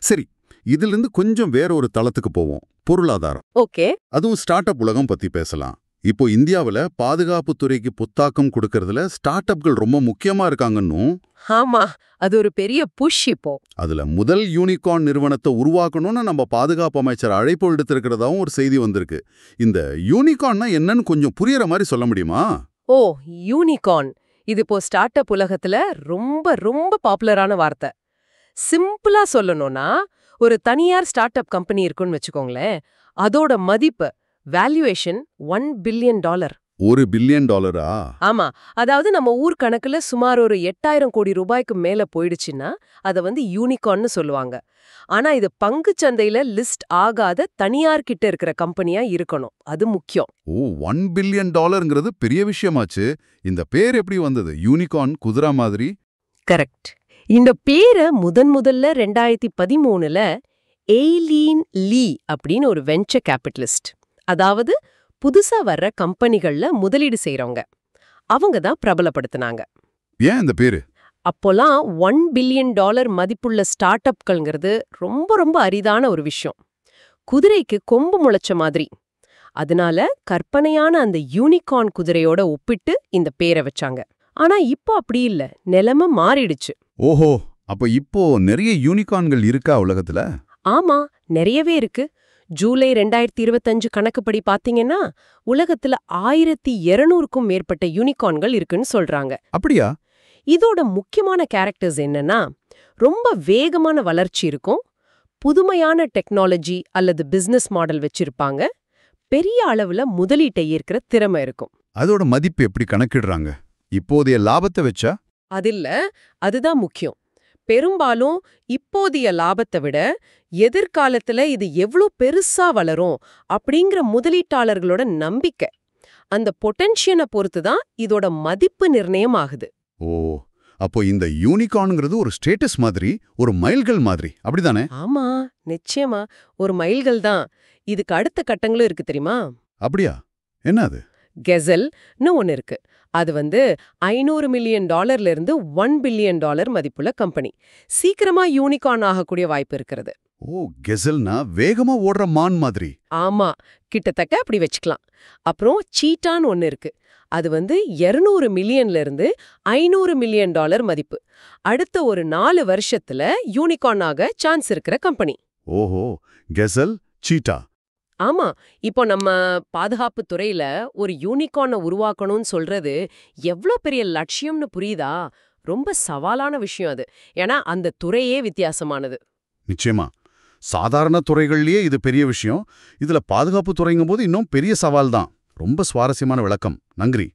சரி, இதிலிருந்து கொஞ்சம் வேற ஒரு தளத்துக்கு போவோம். பொருளாதாரம். ஓகே. அதுவும் ஸ்டார்ட் அப் உலகம் பத்தி பேசலாம். இப்போ இந்தியாவுல பாதுகாப்புத் துறைக்கு புத்தாக்கம் கொடுக்கறதுல ஸ்டார்ட் அப்கள் ரொம்ப முக்கியமா இருக்காங்கன்னும், ஆமா, அது ஒரு பெரிய புஷ் இப்போ. அதுல முதல் யூனிகார்ன் நிறுவனத்தை உருவாக்கணும்னு நம்ம பாதுகாப்பு அமைச்சர் அழைப்பு விடுத்திருக்கிறதாவும் ஒரு செய்தி வந்திருக்கு. இந்த யூனிகார்ன்னா என்னன்னு கொஞ்சம் புரியற மாதிரி சொல்ல முடியுமா? ஓ, யூனிகார்ன். இது இப்போ ஸ்டார்ட் அப் உலகத்துல ரொம்ப ரொம்ப பாப்புலரான வார்த்தை. சிம்பிளா சொல்லணும்னா, ஒரு தனியார் ஸ்டார்ட் அப் கம்பெனி இருக்குன்னு வச்சுக்கோங்களேன். அதோட மதிப்பு வேல்யூவேஷன் $1 பில்லியன். $1 பில்லியன்? ஆமா, அதாவது நம்ம ஊர் கணக்குல சுமார் ஒரு 8,000 கோடி ரூபாய்க்கு மேல போயிடுச்சுன்னா அத யூனிகார்ன்னு சொல்லுவாங்க. ஆனா இது பங்குச் சந்தையில லிஸ்ட் ஆகாத தனியார் கிட்ட இருக்கிற கம்பெனியா இருக்கணும். அது முக்கியம். ஓ, $1 பில்லியன்ங்கிறது பெரிய விஷயமாச்சு. இந்த பேர் எப்படி வந்தது? யூனிகார்ன் குதிரை மாதிரி. கரெக்ட். இந்த பேரை முதல்ல 2013ல எய்லீன் லீ அப்படின்னு ஒரு வெஞ்சர் கேபிட்டலிஸ்ட், அதாவது புதுசா வர்ற கம்பெனிகள்ல முதலீடு செய்றவங்க, அவங்க தான் பிரபலப்படுத்தினாங்க. ஏன் இந்த பேரு? அப்போலாம் $1 பில்லியன் மதிப்புள்ள ஸ்டார்ட் அப்கள்ங்கிறது ரொம்ப ரொம்ப அரிதான ஒரு விஷயம். குதிரைக்கு கொம்பு முளைச்ச மாதிரி. அதனால கற்பனையான அந்த யூனிகார்ன் குதிரையோட ஒப்பிட்டு இந்த பேரை வச்சாங்க. ஆனா இப்போ அப்படி இல்ல, நிலைமை மாறிடுச்சு. ஓஹோ, அப்ப இப்போ நிறைய யூனிகார்ன்கள் இருக்கா உலகத்துல? ஆமா, நிறையவே இருக்கு. ஜூலை 2025 கணக்குப்படி பாத்தீங்கன்னா உலகத்துல 1200க்கும் மேற்பட்ட யூனிகார்ன்கள் இருக்குன்னு சொல்றாங்க. அப்படியா? இதோட முக்கியமான கேரக்டர்ஸ் என்னன்னா, ரொம்ப வேகமான வளர்ச்சி இருக்கும், புதுமையான டெக்னாலஜி அல்லது பிசினஸ் மாடல் வச்சிருப்பாங்க, பெரிய அளவுல முதலீட்டை ஈர்க்கிற திறமை இருக்கும். அதோட மதிப்பு எப்படி கணக்கிடுறாங்க? இப்போதைய லாபத்தை வச்சா? அதில்ல, அதுதான் முக்கியம். பெரும்பாலும் இப்போதைய லாபத்தை விட எதிர்காலத்துல இது எவ்வளோ பெருசா வளரும் அப்படிங்கிற முதலீட்டாளர்களோட நம்பிக்கை, அந்த பொட்டென்ஷியனை பொறுத்து தான் இதோட மதிப்பு நிர்ணயம் ஆகுது. ஓ, அப்போ இந்த யூனிகார்ன்ங்கிறது ஒரு ஸ்டேட்டஸ் மாதிரி, ஒரு மைல்கல் மாதிரி, அப்படிதானே? ஆமா, நிச்சயமா ஒரு மைல்கல் தான். இதுக்கு அடுத்த கட்டங்களும் இருக்கு தெரியுமா? அப்படியா? என்ன அது? கெசல்னு ஒன்னு இருக்கு. அது $500 மில்லியன் இருந்து $1 பில்லியன் மதிப்புள்ள கம்பெனி. சீக்கிரமா யூனிகார்ன் ஆகக்கூடிய வாய்ப்பு இருக்கிறது. ஓ, கெசல்னா வேகமா ஓடுற மான் மாதிரி. ஆமா, கிட்டத்தட்ட அப்படி வச்சுக்கலாம். அப்புறம் சீட்டான்னு ஒன்னு இருக்கு. அது $200 மில்லியன்ல இருந்து $500 மில்லியன் மதிப்பு. அடுத்த ஒரு 4 வருஷத்துல யூனிகார்ன் ஆக சான்ஸ் இருக்கிற கம்பெனி. ஓஹோ, கெசல், சீட்டா. ஆமா, இப்போ நம்ம பாதுகாப்பு துறையில ஒரு யூனிகார்னை உருவாக்கணும்னு சொல்றது எவ்ளோ பெரிய லட்சியம்னு புரியுதா? ரொம்ப சவாலான விஷயம் அது. ஏன்னா அந்த துறையே வித்தியாசமானது. நிச்சயமா. சாதாரண துறைகள்லயே இது பெரிய விஷயம். இதுல பாதுகாப்பு துறைங்கும்போது இன்னும் பெரிய சவால் தான். ரொம்ப சுவாரஸ்யமான விளக்கம். நன்றி.